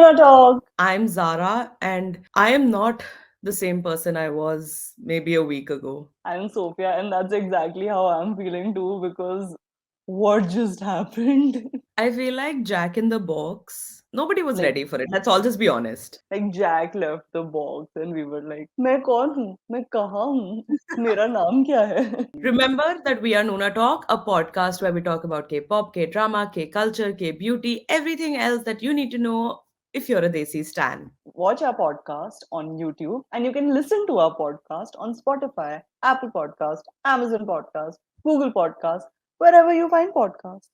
NoonaTalk. I'm Zara, and I am not the same person I was maybe a week ago. I'm Sophia, and that's exactly how I'm feeling too because what just happened? I feel like Jack in the Box. Nobody was like, ready for it. Let's all just be honest. like Jack left the box, and we were like, मैं कौन हूँ? मैं कहाँ हूँ? मेरा नाम क्या है? Remember that we are Noona Talk, a podcast where we talk about K pop, K drama, K culture, K beauty, everything else that you need to know if you're a Desi stan. Watch our podcast on YouTube, and you can listen to our podcast on Spotify, Apple Podcast, Amazon Podcast, Google Podcast, wherever you find podcasts.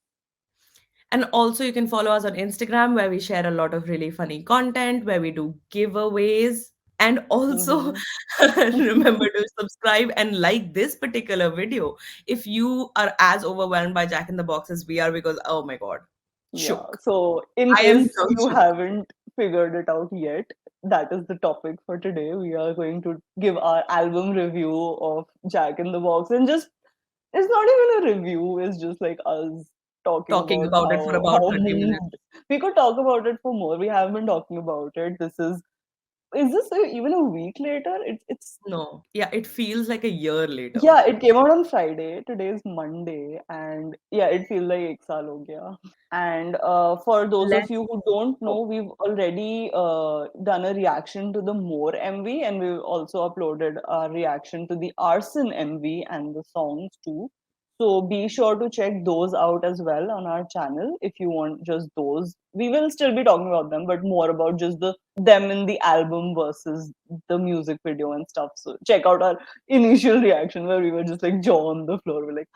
And also, you can follow us on Instagram where we share a lot of really funny content, where we do giveaways. And also, Mhm. remember to subscribe and like this particular video if you are as overwhelmed by Jack in the Box as we are, because oh my god, Yeah. shook. So, in I am case so you shook. haven't figured it out yet, that is the topic for today. We are going to give our album review of Jack in the Box, and just it's not even a review. It's just like us talking Talking about about it for how about 30 minutes. moved. We could talk about it for more. We have been talking about it. Is this even a week later? It's No. Yeah, it feels like a year later. Yeah, it came out on Friday. Today is Monday, and yeah, it feels like ek saal ho gaya. And for those of Let's. you who don't Oh, know, we've already done a reaction to the More MV, and we've also uploaded a reaction to the Arson MV and the songs too. So be sure to check those out as well on our channel if you want just those. We will still be talking about them, but more about just the them in the album versus the music video and stuff. So check out our initial reaction where we were just like jaw on the floor. We're like,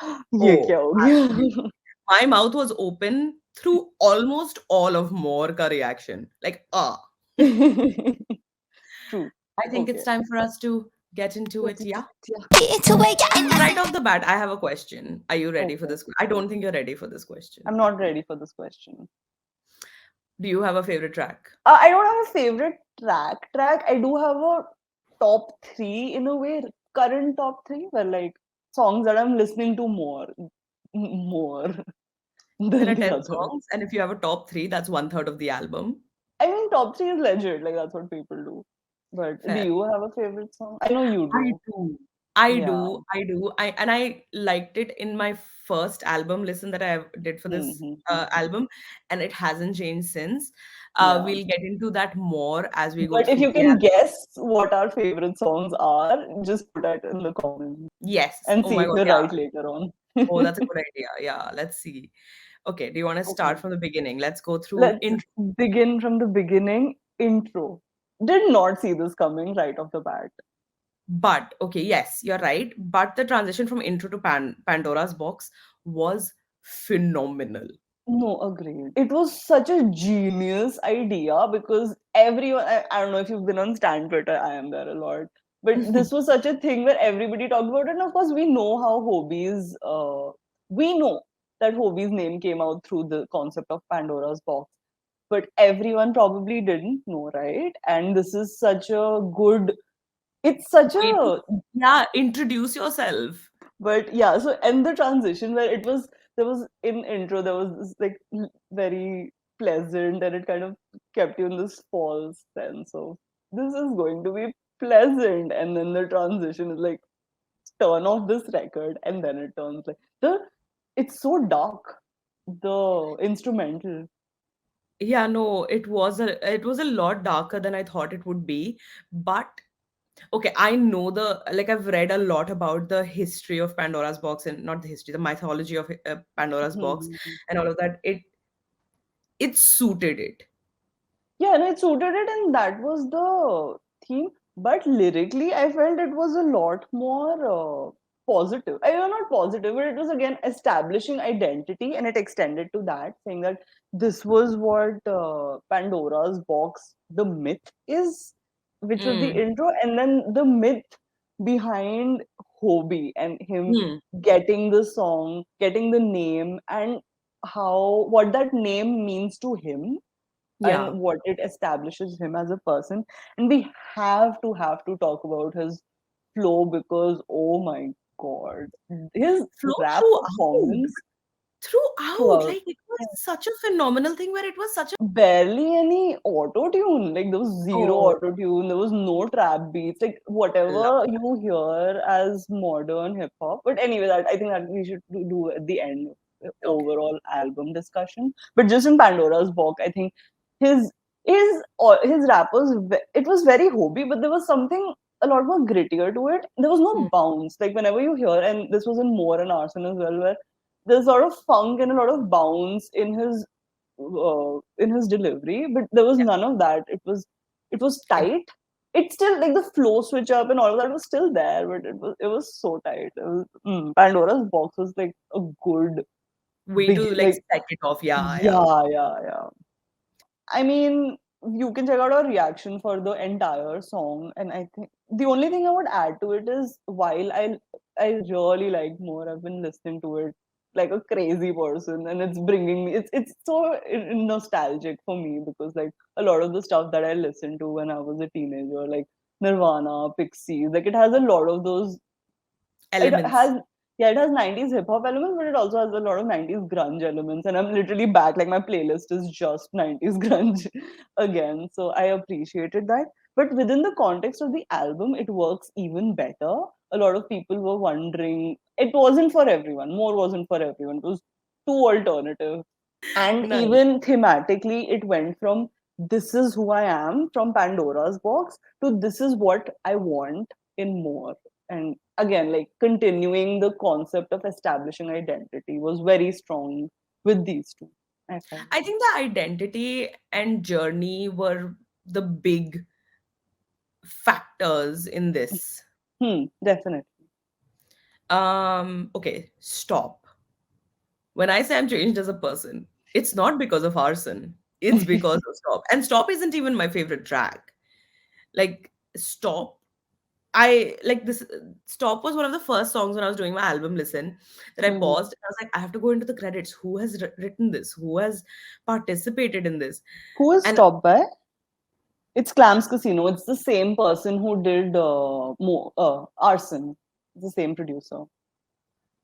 ये oh, क्या हो absolutely. गया? My mouth was open through almost all of more ka reaction. Like, ah. True. I think it's Okay. time for us to get into Get it. into Yeah. it. Yeah. Right off the bat, I have a question. Are you ready for Okay. this? I don't think you're ready for this I'm question. not ready for this question. Do you have a favorite track? I don't have a favorite track. I do have a top three in a way. Current top three, where like songs that I'm listening to more There than are the 10 others. songs, and if you have a top three, that's one third of the album. I mean, top three is legit. Like that's what people do. But do Fair. you have a favorite song? I know you I do. do. I Yeah. do. I do. I liked it in my first album listen that I did for this Mm-hmm. album, and it hasn't changed since. Yeah. We'll get into that more as we go But if through you the can album. guess what our favorite songs are, just put that in the comments Yes. and Oh see my if God. you're Yeah. right later on. Oh, that's a good idea. Yeah. Let's see. Okay. Do you want to start Okay. from the beginning? Let's go through Let's intro. begin from the beginning. Intro. Did not see this coming right off the bat. But okay, yes, you're right. But the transition from intro to Pandora's box was phenomenal. No, agreed. It was such a genius idea because everyone, I don't know if you've been on Stan Twitter, I am there a lot. But this was such a thing where everybody talked about it. And of course, we know how we know that Hobie's name came out through the concept of Pandora's box. But everyone probably didn't know, right? And this is such a good, it's such Way to, a yeah, introduce yourself. but yeah, so and the transition where it was there was in intro there was this like very pleasant and it kind of kept you in this false sense of this is going to be pleasant, and then the transition is like turn off this record and then it turns like the it's so dark, the instrumental. Yeah, no, it was a lot darker than I thought it would be. But okay, I know I've read a lot about the history of Pandora's box, and not the history, the mythology of Pandora's box Mhm. and all of that. It suited it. Yeah, and it suited it, and that was the theme. But lyrically, I felt it was a lot more positive. I mean, not positive, but it was again establishing identity, and it extended to that, saying that this was what Pandora's box, the myth is, which was the Mm. intro, and then the myth behind Hobie and him Hmm. getting the song, getting the name, and how what that name means to him Yeah. and what it establishes him as a person. And we have to talk about his flow because oh my god, his Flow rap throughout. performance. throughout. throughout. Like it was such a phenomenal thing where it was such a Barely any auto tune. Like there was zero oh, auto tune. There was no trap beats. Like love. whatever you hear as modern hip hop. But anyway, that I think that we should do at the end of the Okay. overall album discussion. But just in Pandora's box, I think his his rappers it was very hobby, but there was something a lot more grittier to it. There was no Hmm. bounce. Like whenever you hear, and this was in More and Arson as well, where there's a lot of funk and a lot of bounce in his delivery, but there was Yeah. none of that. It was It, tight. It's still like the flow switch up and all of that was still there, but it was so tight. It was, Pandora's box was like a good way big to like like set it off. Yeah, yeah. yeah. I mean, you can check out our reaction for the entire song, and I think the only thing I would add to it is while I really like More, I've been listening to it like a crazy person, and it's bringing me. It's so nostalgic for me because like a lot of the stuff that I listened to when I was a teenager, like Nirvana, Pixies, like it has a lot of those it Elements. has yeah, it has 90s hip hop elements, but it also has a lot of 90s grunge elements. And I'm literally back, like my playlist is just 90s grunge again. So I appreciated that. But within the context of the album, it works even better. A lot of people were wondering, it wasn't for everyone. More wasn't for everyone. It was too alternative. And Nice. even thematically, it went from this is who I am from Pandora's box to this is what I want in More. And again, like continuing the concept of establishing identity was very strong with these two, I felt. I think the identity and journey were the big factors in this. Definitely. Okay, Stop. When I say I'm changed as a person, it's not because of Arson. It's because of Stop. And Stop isn't even my favorite track. Like Stop, I like this. Stop was one of the first songs when I was doing my album listen that I Mhm. paused. I was like, I have to go into the credits. Who has written this? Who has participated in this? Who is And stopped by? It's Clams Casino. It's the same person who did Arson. It's the same producer.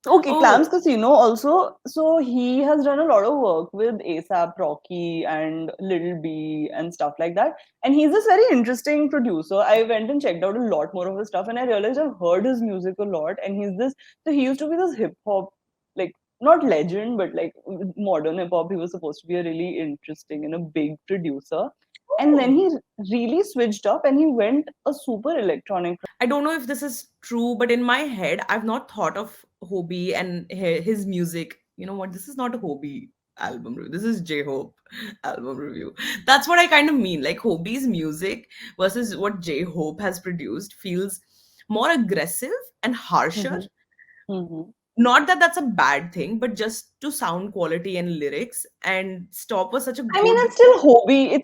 Okay, oh, Clams Casino also. So he has done a lot of work with ASAP Rocky and Little B and stuff like that. And he's this very interesting producer. I went and checked out a lot more of his stuff, and I realized I've heard his music a lot. And he's this. So he used to be this hip hop, like not legend, but like modern hip hop. He was supposed to be a really interesting and a big producer. And then oh. he really switched up and he went a super electronic. I don't know if this is true, but in my head, I've not thought of Hobie and his music. You know what? This is not a Hobie album review. This is J Hope album review. That's what I kind of mean. Like Hobie's music versus what J Hope has produced feels more aggressive and harsher. Mhm, mhm. Not that that's a bad thing, but just to sound quality and lyrics. And Stop was such a I mean, good. it's still hobby.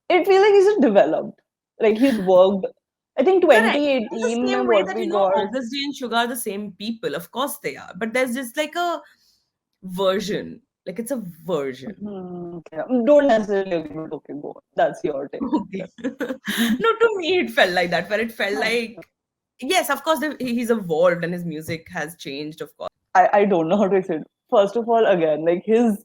It feels like he's just developed. Like he's worked. I think Correct. In the 2018 same mein way what that, we you know, got. August Day and Sugar are the same people. Of course they are. But there's just like a version. Like it's a version. Okay. Don't necessarily agree, but okay, go on. That's your take. Okay. No, to me it felt like that, where it felt like, yes, of course, he's evolved and his music has changed, of course. I don't know how to explain. First of all, again, like his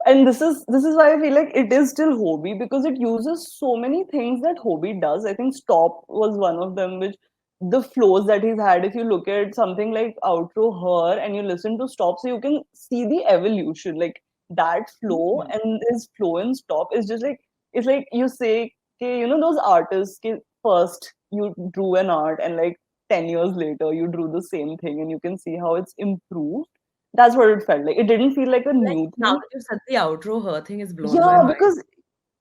and this is why I feel like it is still hobby because it uses so many things that hobby does. I think Stop was one of them, which the flows that he's had. If you look at something like Outro Her and you listen to Stop, so you can see the evolution. Like that flow Mm. and his flow in Stop is just like it's like you say, okay, you know those artists. Okay, first you drew an art and like 10 years later you drew the same thing and you can see how it's improved. That's what it felt like. It didn't feel like a Like new now thing. that you said the outro, her thing has blown my Yeah, mind. because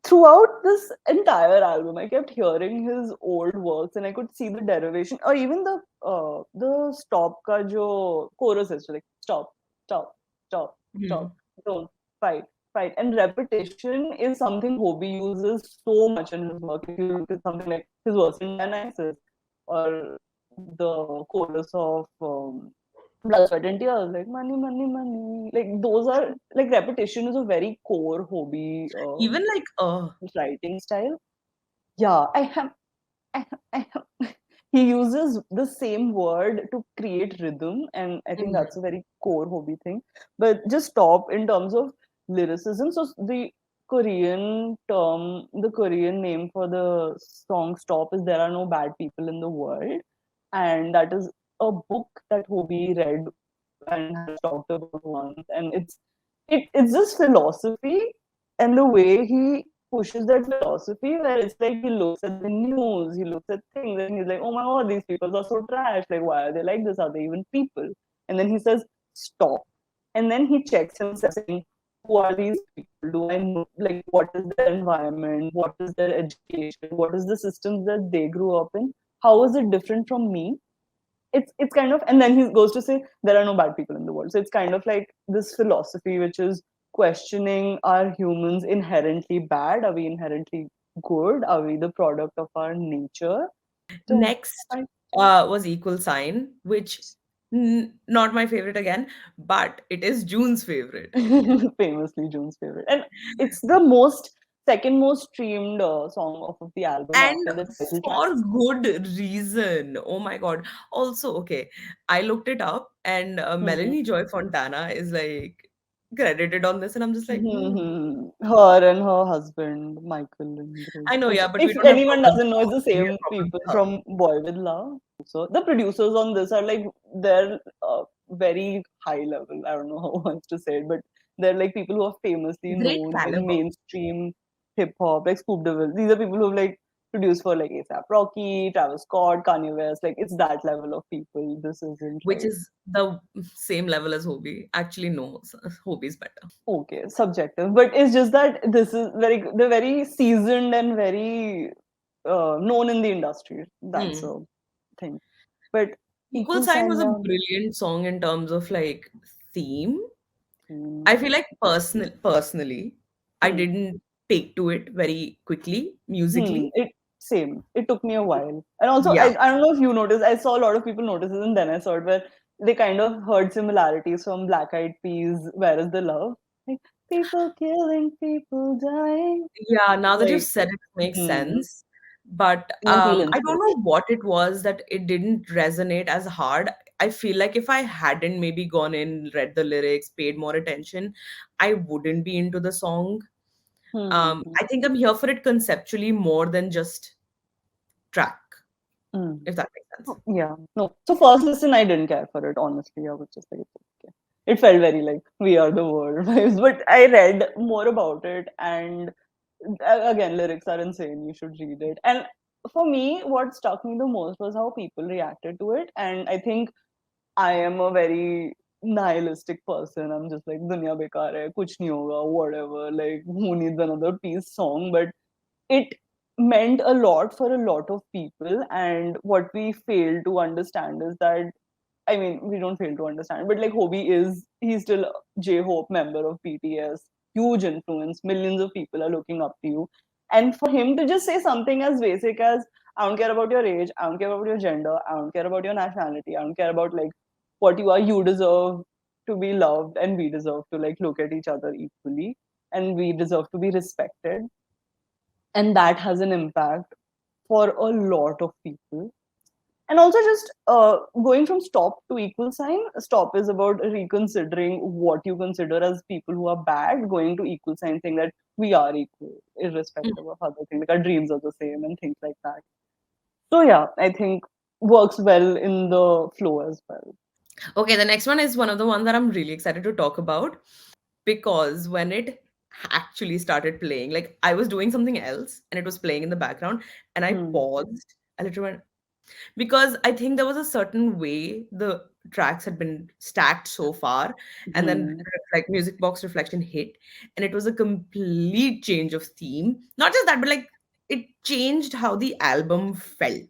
throughout this entire album I kept hearing his old works and I could see the derivation or even the stop ka jo chorus is like stop, stop, stop, stop, Hmm. don't fight, fight. And repetition is something Hobie uses so much in his work. If you look at something like his verse in Dionysus or the chorus of Blood, Sweat and Tears, like money, money, money. Like those are like repetition is a very core hobby Even like writing style. Yeah, I have. he uses the same word to create rhythm, and I think Mhm. that's a very core hobby thing. But just stop in terms of lyricism. So the the Korean name for the song "Stop" is "There Are No Bad People in the World," and that is a book that Hobie read and has talked about once, and it's just philosophy, and the way he pushes that philosophy, where it's like he looks at the news, he looks at things, and he's like, oh my god, these people are so trash. Like, why are they like this? Are they even people? And then he says, stop. And then he checks himself, saying, who are these people? Do I know, like, what is their environment? What is their education? What is the systems that they grew up in? How is it different from me? It's kind of, and then he goes to say there are no bad people in the world. So it's kind of like this philosophy which is questioning, are humans inherently bad, are we inherently good, are we the product of our nature? So Next I was Equal Sign, which not my favorite again, but it is June's favorite. famously June's favorite, and it's the most second most streamed song off of the album And after the title track. for good reason. Oh my God. Also, okay, I looked it up and Hmm. Melanie Joy Fontana is like credited on this, and I'm just like, hmm. Mhm. Her and her husband, Michael and Grace. I know, Which, yeah, but we if don't have anyone problems doesn't with know, it's her. the We have same problems people with her. from Boy with Love. So the producers on this are like they're very high level. I don't know how much to say it, but they're like people who are famously Great known in caliber. mainstream hip hop, like Scoop Devil. These are people who've like produced for like ASAP Rocky, Travis Scott, Kanye West. Like it's that level of people. This isn't Which like is the same level as Hobie. Actually, no, Hobie is better. okay, subjective, but it's just that this is very they're very seasoned and very known in the industry. That's Hmm. a thing. But Equal equal Sign sign, was a yeah. brilliant song in terms of like theme. I Hmm. feel like personally, I Hmm. didn't take to it very quickly Hmm. musically. It same. It took me a while, and also Yeah. I don't know if you noticed. I saw a lot of people notice it, and then I saw it where they kind of heard similarities from Black Eyed Peas. Where is the love? Like people killing, people dying. Yeah, now that you've Like, said it, it makes hmm. sense. But And then feel I don't know inspiration. what it was that it didn't resonate as hard. I feel like if I hadn't maybe gone in, read the lyrics, paid more attention, I wouldn't be into the song. Hmm. I think I'm here for it conceptually more than just track, Hmm. if that makes sense. Oh, yeah. No. So first listen, I didn't care for it. Honestly, I was just like, it's okay. It felt very like we are the world vibes. But I read more about it, and again, lyrics are insane. You should read it. And for me, what struck me the most was how people reacted to it. And I think I am a very nihilistic person. I'm just like dunya bekar hai, kuch nahi hoga, whatever. Like who needs another peace song? But it meant a lot for a lot of people, and what we fail to understand is that, I mean, we don't fail to understand, but like Hobie is, he's still a J-Hope member of BTS, huge influence, millions of people are looking up to you. And for him to just say something as basic as, I don't care about your age, I don't care about your gender, I don't care about your nationality, I don't care about like what you are, you deserve to be loved, and we deserve to like look at each other equally, and we deserve to be respected. And that has an impact for a lot of people. And also just going from stop to equal sign, stop is about reconsidering what you consider as people who are bad, going to equal sign saying that we are equal irrespective of other things, like our dreams are the same and things like that. So yeah, I think works well in the flow as well. Okay, the next one is one of the ones that I'm really excited to talk about because when it actually started playing, like I was doing something else and it was playing in the background and I Hmm. paused a little bit because I think there was a certain way the tracks had been stacked so far, and then Hmm. like music box reflection hit, and it was a complete change of theme. Not just that, but like it changed how the album felt.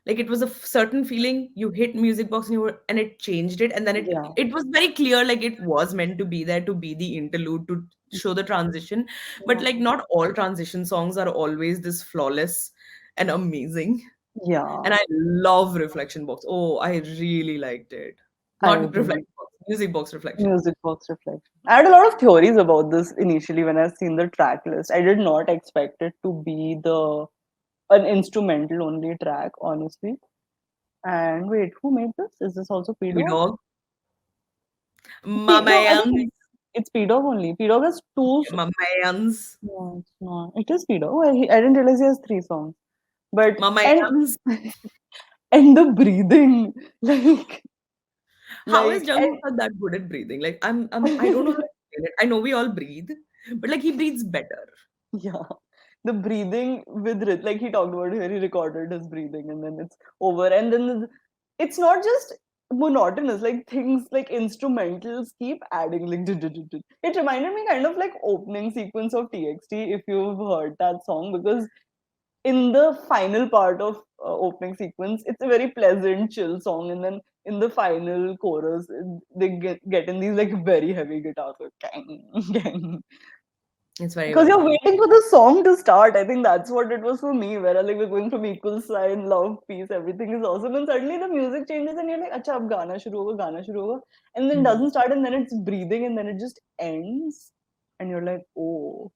Like it was a certain feeling. You hit music box and and it changed it, and then Yeah. it was very clear like it was meant to be there to be the interlude to show the transition. But like Yeah. not all transition songs are always this flawless and amazing. Yeah. And I love Reflection Box. Oh, I really liked it. I Not agree. Reflection Box, Music Box Reflection. Music box reflection. I had a lot of theories about this initially when I seen the track list. I did not expect it to be the an instrumental only track, honestly. And wait, who made this? Is this also P P Dog? Dog, No, I think Mamayans, it's P Dog only. P Dog has two. Mamayans, No, it's not. It is P Dog. Oh, I didn't realize he has three songs. But Mamayans. and the breathing, like How is like and Jungkook that good at breathing? Like I don't know how to explain it. I know we all breathe, but like he breathes better. yeah, the breathing with like he talked about where he recorded his breathing and then it's over and then it's not just monotonous, like things like instrumentals keep adding like it reminded me kind of like opening sequence of TXT, if you've heard that song, because in the final part of opening sequence it's a very pleasant chill song, and then in the final chorus they get in these like very heavy guitars like gang, gang, It's very because well you're done. waiting for the song to start. I think that's what it was for me, where like we're going from equal sign, love, peace, everything is awesome, and suddenly the music changes, and you're like, "Acha, ab gana shuru hoga," and then Hmm. doesn't start, and then it's breathing, and then it just ends, and you're like, "Oh,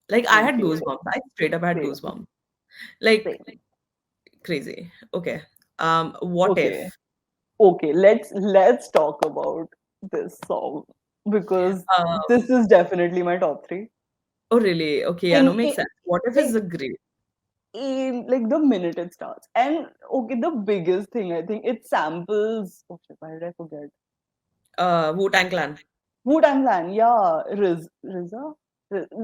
Like I had okay, goosebumps. I straight up had same, goosebumps. Like same, crazy. Okay. What okay, if? okay." Let's talk about this song because Um, this is definitely my top three. oh really? Okay, yeah, no, In, makes in sense. What if is like a great like the minute it starts. And okay, the biggest thing I think it samples. Oh shit, why did I forget? Wu-Tang Clan. Wu Tang Clan, yeah, Riza.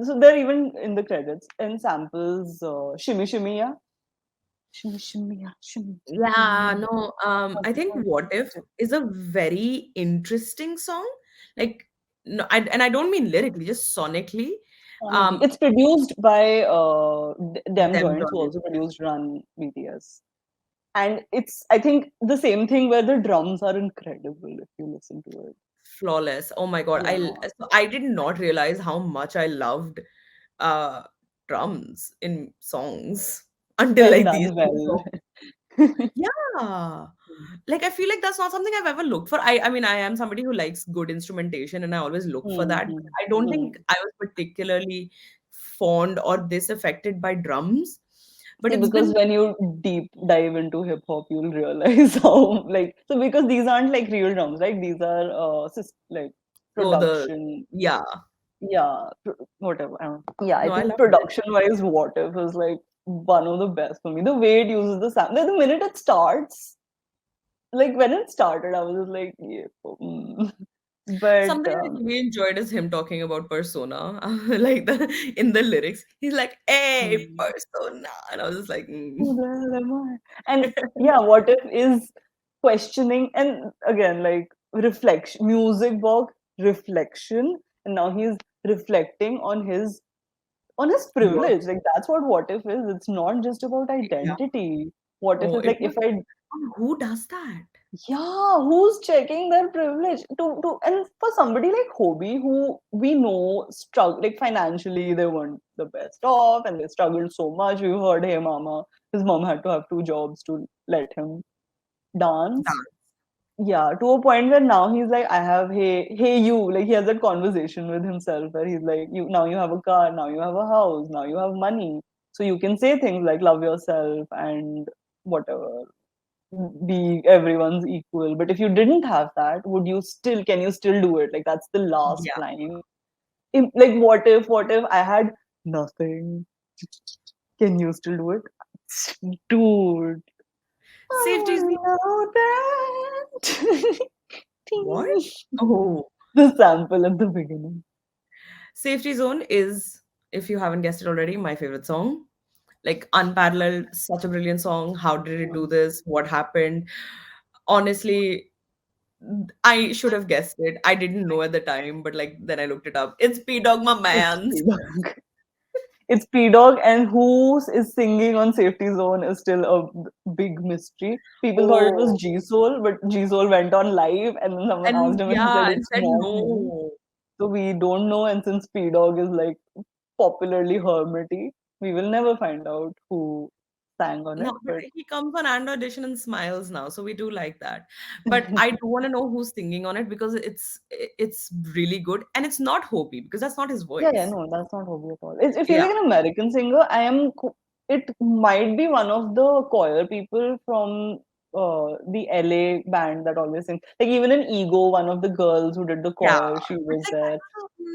So they're even in the credits and samples Shimmy Shimmy, yeah, Shimmy Shimmy, yeah, Shimmy. Yeah, Mm, no, I think What If is a very interesting song. Like, no, and I don't mean lyrically, just sonically. Sonically. Um, It's produced by Dem them Joints, who joining also produced Run BTS. And it's, I think, the same thing where the drums are incredible if you listen to it. flawless. Oh my God, Yeah, so I did not realize how much I loved uh drums in songs until when like these done two well. songs. Yeah. Like I feel like that's not something I've ever looked for. I mean I am somebody who likes good instrumentation and I always look for that. But Mhm, I don't think mhm. I was particularly fond or this affected by drums. But See, it's because been when you deep dive into hip hop, you'll realize how like so because these aren't like real drums, right? These are like oh the production. yeah. Yeah, whatever. I don't know. Yeah, I No, I think loved it. production wise, What If is like one of the best for me. The way it uses the sound, like, the minute it starts, like when it started, I was just like, yeah, but Something I really enjoyed is him talking about persona. Like in the lyrics. He's like, hey, mm. persona. And I was just like, Who the hell am I? And yeah, What If is questioning and again like reflection, music box reflection, and now he's reflecting on his what? privilege. Like that's what If is. It's not just about Yeah. identity. What if Oh, is it like if was I who does that? yeah, who's checking their privilege to and for somebody like Hobie who we know struggle like financially they weren't the best off and they struggled so much. We heard hey mama, his mom had to have two jobs to let him dance. Dance. Yeah, to a point where now he's like, I have hey you, like he has that conversation with himself where he's like, you now you have a car, now you have a house, now you have money. So you can say things like love yourself and whatever, be everyone's equal. But if you didn't have that, would you still can you still do it? Like that's the last Yeah. line. Like what if I had nothing? Can you still do it? Dude, Safety I zone. know that. What? Ting. Oh, The sample at the beginning. Safety Zone is, if you haven't guessed it already, my favorite song. Like unparalleled, such a brilliant song. How did it do Mm. this? What happened? Honestly, I should have guessed it. I didn't know at the time, but like then I looked it up. It's P Dog, my It's man's. P Dog. It's P Dog, and who is singing on Safety Zone is still a big mystery. People thought it was Oh, G Soul, but G Soul went on live, and then someone asked and him, and he said yeah, and it's said not me. no. So we don't know. And since P Dog is like popularly hermity, we will never find out who sang on No, it. but But he comes on and audition and smiles now, so we do like that. But I do want to know who's singing on it because it's really good, and it's not Hopi because that's not his yeah, yeah, voice. no, that's not Hobie at all. It feels Yeah, like an American singer. It might be one of the choir people from. the LA band that always sings. Like even in Ego, one of the girls who did the Yeah, choir, she but was like there.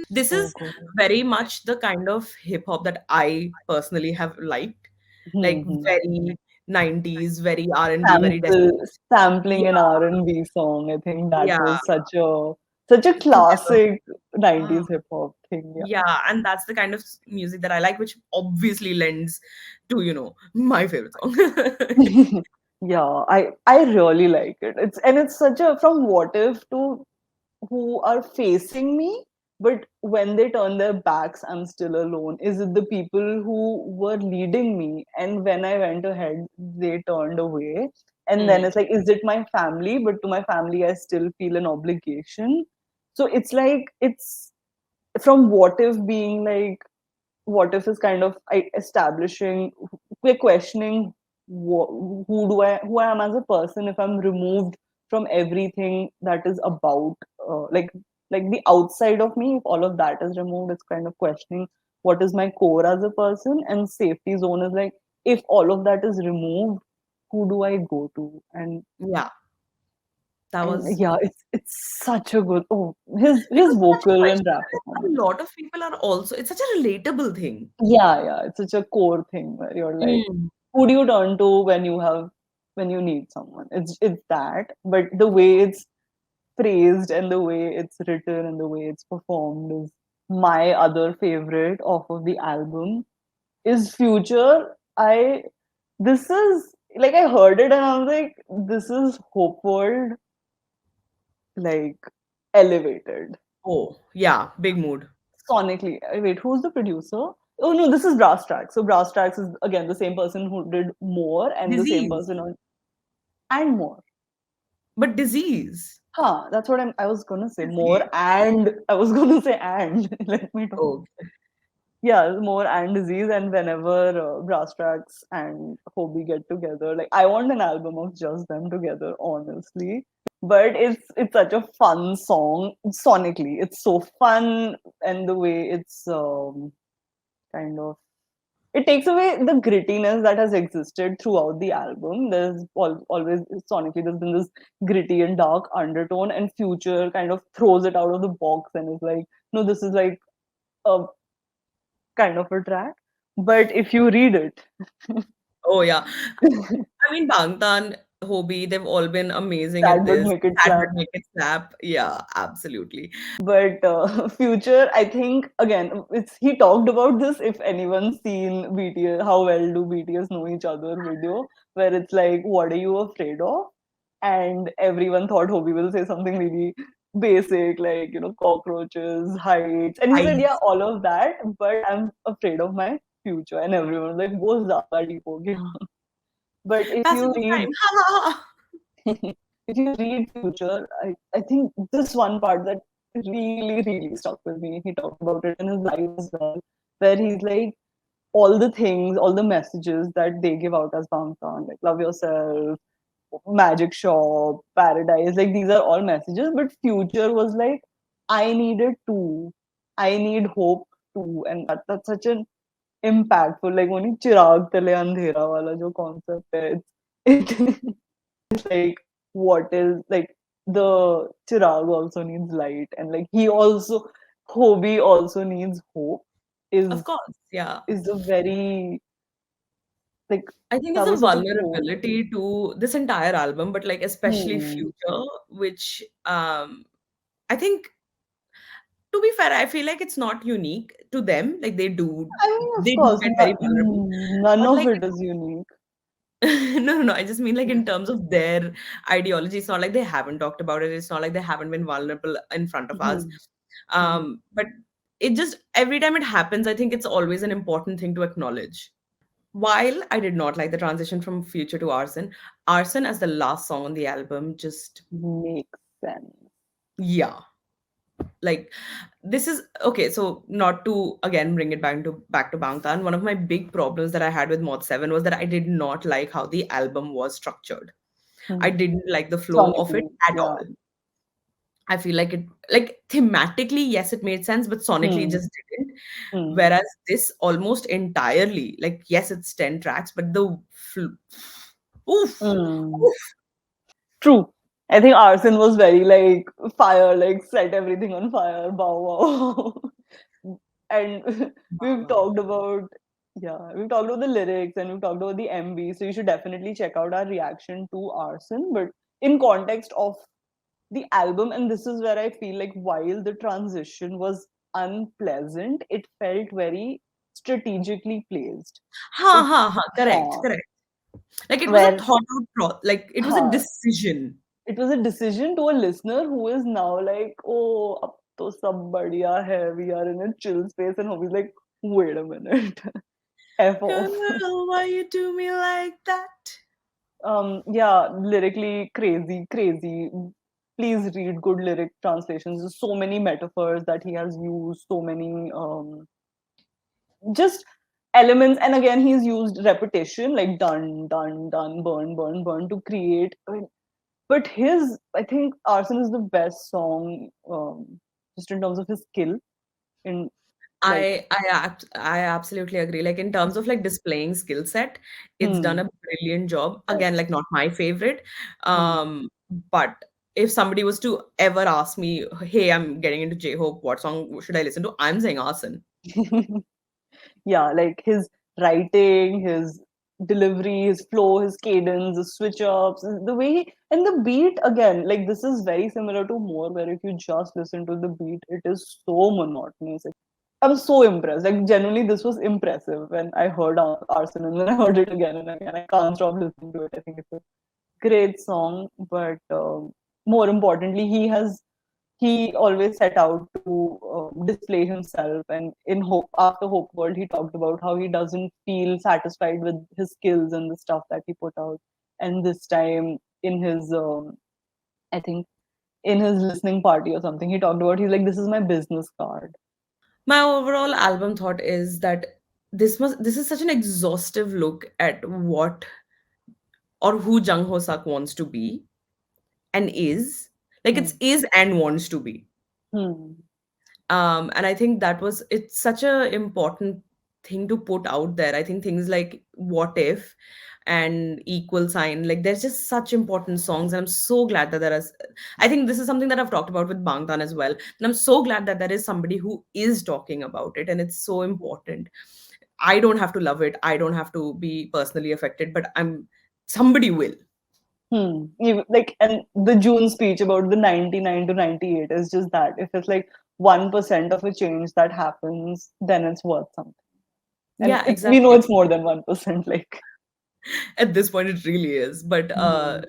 this So is good. very much the kind of hip hop that I personally have liked, like Hmm. very 90s, very R&B, very Sample sampling an yeah, R&B song. I think that yeah, was such a clever. classic Mm, 90s hip hop thing. Yeah. yeah, and that's the kind of music that I like, which obviously lends to, my favorite song. Yeah, I really like it. It's such a from What If to who are facing me, but when they turn their backs, I'm still alone. Is it the people who were leading me? And when I went ahead, they turned away. And then Mm, it's like, is it my family? But to my family, I still feel an obligation. So it's like, it's from What If being like, What If is kind of establishing, we're questioning who I am as a person if I'm removed from everything that is about like the outside of me. If all of that is removed, it's kind of questioning what is my core as a person. And safety zone is like, if all of that is removed, who do I go to? yeah, that And was. yeah, it's such a good, oh, his Because such a vocal and question rap that performance. a lot of people are also, it's such a relatable thing. Yeah, it's such a core thing where you're like, Mm, who do you turn to when you need someone? It's that, but the way it's phrased and the way it's written and the way it's performed is my other favorite off of the album is Future. I This is like I heard it and I was like, this is Hope World like elevated oh, yeah, big mood. sonically. Wait, who's the producer? Oh no, this is Brass Tracks. So Brass Tracks is again the same person who did More and the same Disease, person on and More. but disease. Huh, that's what I was gonna say. More Disease. and I was gonna say and let me talk. Oh, Yeah, More and Disease. And whenever Brass Tracks and Hobie get together, like I want an album of just them together, honestly. But it's such a fun song sonically. It's so fun, and the way it's kind of it takes away the grittiness that has existed throughout the album. There's always sonically there's been this gritty and dark undertone, and Future kind of throws it out of the box and is like, no, this is like a kind of a track. But if you read it, oh yeah. I mean, Bangtan, Hobie, they've all been amazing at that would this. make it That slap. would make it snap. Yeah, absolutely. But Future, I think again, it's he talked about this. If anyone's seen BTS, how well do BTS know each other video, where it's like, what are you afraid of? And everyone thought Hobie will say something really basic, like cockroaches, heights, and he said, yeah, Heights. all of that. But I'm afraid of my future, and everyone was like, "वो ज़्यादा deep हो गया." But if Passage you of read time. Ha ha ha. if you read Future, I think this one part that really, really stuck with me. He talked about it in his life as well, where he's like, all the things, all the messages that they give out as Bangtan, like love yourself, magic shop, paradise, like these are all messages. But Future was like, I need it too. I need hope too. And that's such an impactful, like only chirag tale andhera wala jo concept hai. It like what is like the Chirag also needs light and like he also Hobie also needs hope Of is course, yeah. is a very like I think that it's a was such a core. vulnerability to this entire album, but like especially Hmm. Future, which I think, to be fair, I feel like it's not unique to them. Like I mean, of they do course, get very vulnerable. none But of like it is unique. no, no, no. I just mean like in terms of their ideology, it's not like they haven't talked about it. It's not like they haven't been vulnerable in front of us. Hmm. Hmm. But it just every time it happens, I think it's always an important thing to acknowledge. While I did not like the transition from Future to Arson, Arson as the last song on the album, just Makes sense. yeah, like this is okay. So not to again bring it back to Bangtan, one of my big problems that I had with Mod 7 was that I did not like how the album was structured. I Hmm. didn't like the flow of it Sonically, at yeah. all. I feel like it, like thematically, yes, it made sense, but sonically, it Hmm. just didn't. Hmm. Whereas this almost entirely, like, yes, it's 10 tracks, but the oof, Hmm. oof. True. I think Arson was very like fire, like set everything on fire, bow wow. And we've Wow. talked about, yeah, we've talked about the lyrics and we've talked about the MV. So you should definitely check out our reaction to Arson, but in context of the album. And this is where I feel like while the transition was unpleasant, it felt very strategically placed. Ha It, ha ha. Correct. huh, Correct. Like it was a where, thought out like it was a huh, decision. it was a decision to a listener who is now like, oh, ab to sab badhiya hai. We are in a chill space, and Hobie's like, wait a minute, f off. Girl, why you do me like that? Yeah, lyrically crazy, crazy. Please read good lyric translations. There's so many metaphors that he has used, so many just elements. And again, he's used repetition, like done, done, done, burn, burn, burn, to create. I mean, but his, I think Arson is the best song, just in terms of his skill in like, I absolutely agree. Like in terms of like displaying skill set, it's done hmm, a brilliant job. Again, yes, like not my favorite. hmm. But if somebody was to ever ask me, hey, I'm getting into J-Hope, what song should I listen to? I'm saying Arson. Yeah, like his writing, his delivery, his flow, his cadence, the switch ups, the way and the beat again. Like this is very similar to More, where if you just listen to the beat, it is so monotonous. I'm so impressed. Like genuinely, this was impressive when I heard Arson, and then I heard it again and again. I can't stop listening to it. I think it's a great song, but more importantly, he always set out to display himself. And in Hope, after Hope World, he talked about how he doesn't feel satisfied with his skills and the stuff that he put out. And this time, in his, I think, in his listening party or something, he talked about, he's like, this is my business card. My overall album thought is that this is such an exhaustive look at what or who Jung Ho Sak wants to be and is. Like Hmm. it's is and wants to be. Hmm. And I think that was it's such a important thing to put out there. I think things like What If and Equal Sign, like there's just such important songs, and I'm so glad that there is. I think this is something that I've talked about with Bangtan as well, and I'm so glad that there is somebody who is talking about it, and it's so important. I don't have to love it, I don't have to be personally affected, but I'm somebody will. Like, and the June speech about the 99 to 98 is just that. If it's like 1% of a change that happens, then it's worth something. And Yeah, we know exactly. it's more than 1%. Like, At this point it really is, but hmm,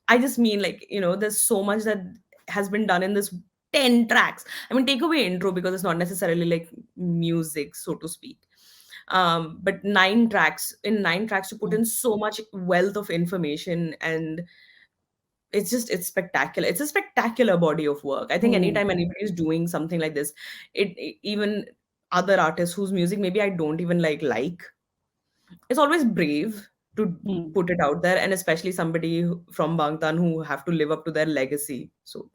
I just mean, like, there's so much that has been done in this 10 tracks. I mean, take away intro because it's not necessarily like music, so to speak. But 9 tracks, in 9 tracks to put in so much wealth of information, and it's spectacular. It's a spectacular body of work. I think hmm, anytime anybody is doing something like this, even other artists whose music maybe I don't even like, it's always brave to hmm. put it out there, and especially somebody from Bangtan who have to live up to their legacy. So,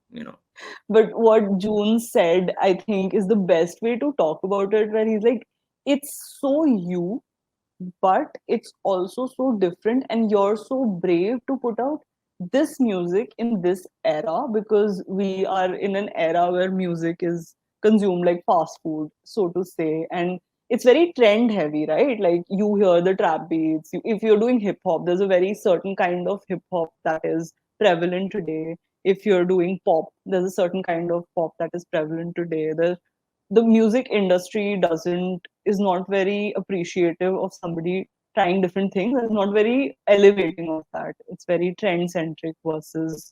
But what June said, I think, is the best way to talk about it, where he's like, it's so you, but it's also so different, and you're so brave to put out this music in this era, because we are in an era where music is consumed like fast food, so to say. And it's very trend heavy, right? Like you hear the trap beats. If you're doing hip hop, there's a very certain kind of hip hop that is prevalent today. If you're doing pop, there's a certain kind of pop that is prevalent today. The music industry doesn't is not very appreciative of somebody trying different things. It's not very elevating of that. It's very trend centric versus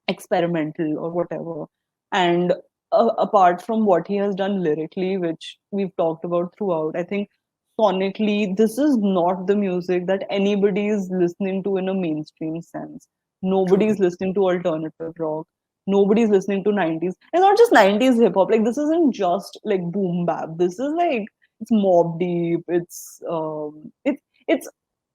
experimental or whatever. And apart from what he has done lyrically, which we've talked about throughout, I think sonically, this is not the music that anybody is listening to in a mainstream sense. true. Nobody's listening to alternative rock. Nobody's listening to 90s. It's not just 90s hip hop. Like, this isn't just like boom bap. This is like, it's Mob Deep. It's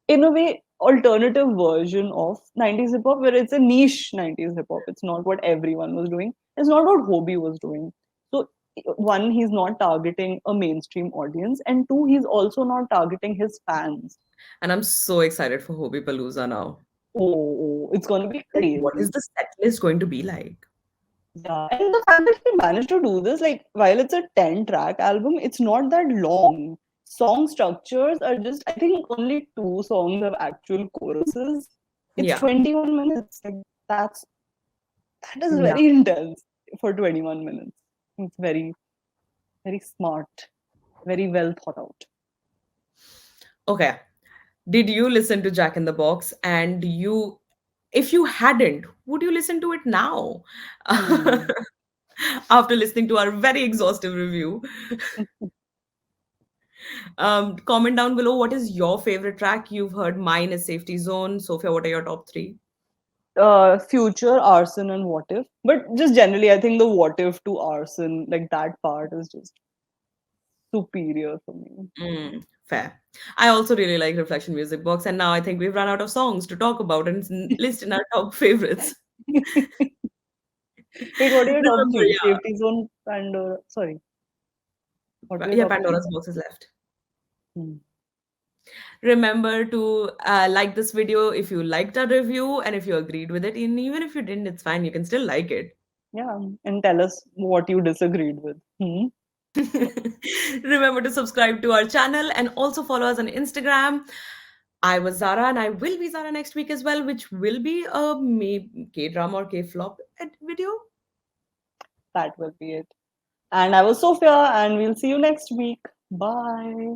in a way alternative version of 90s hip hop, where it's a niche 90s hip hop. It's not what everyone was doing. It's not what Hobie was doing. So one, he's not targeting a mainstream audience, and two, he's also not targeting his fans. And I'm so excited for Hobie Palooza now. It's gonna be Like, what is crazy. the set list going to be like? Yeah, and the fact that he managed to do this, like, while it's a 10-track album, it's not that long. Song structures are just, I think only two songs have actual choruses. It's Yeah. 21 minutes. Like, that's that is Yeah. very intense for 21 minutes. It's very, very smart, very well thought out. Okay. Did you listen to Jack in the Box? And if you hadn't, would you listen to it now? Hmm. After listening to our very exhaustive review, comment down below what is your favorite track. You've heard mine is Safety Zone. Sophia, what are your top three? Future, Arson, and What If. But just generally, I think the What If to Arson, like that part is just superior for me. Fair. I also really like Reflection Music Box, and now I think we've run out of songs to talk about and list in our top favorites. Wait, what are your top Remember, three? yeah, Safety Zone, Pandora. Sorry, what were your yeah, top three? Pandora's Box is left. Hmm. Remember to like this video if you liked our review and if you agreed with it. And even if you didn't, it's fine. You can still like it. Yeah, and tell us what you disagreed with. Hmm. Remember to subscribe to our channel and also follow us on Instagram. I was Zara and I will be Zara next week as well, which will be a K drama or K flop video. That will be it. And I was Sophia, and we'll see you next week. Bye.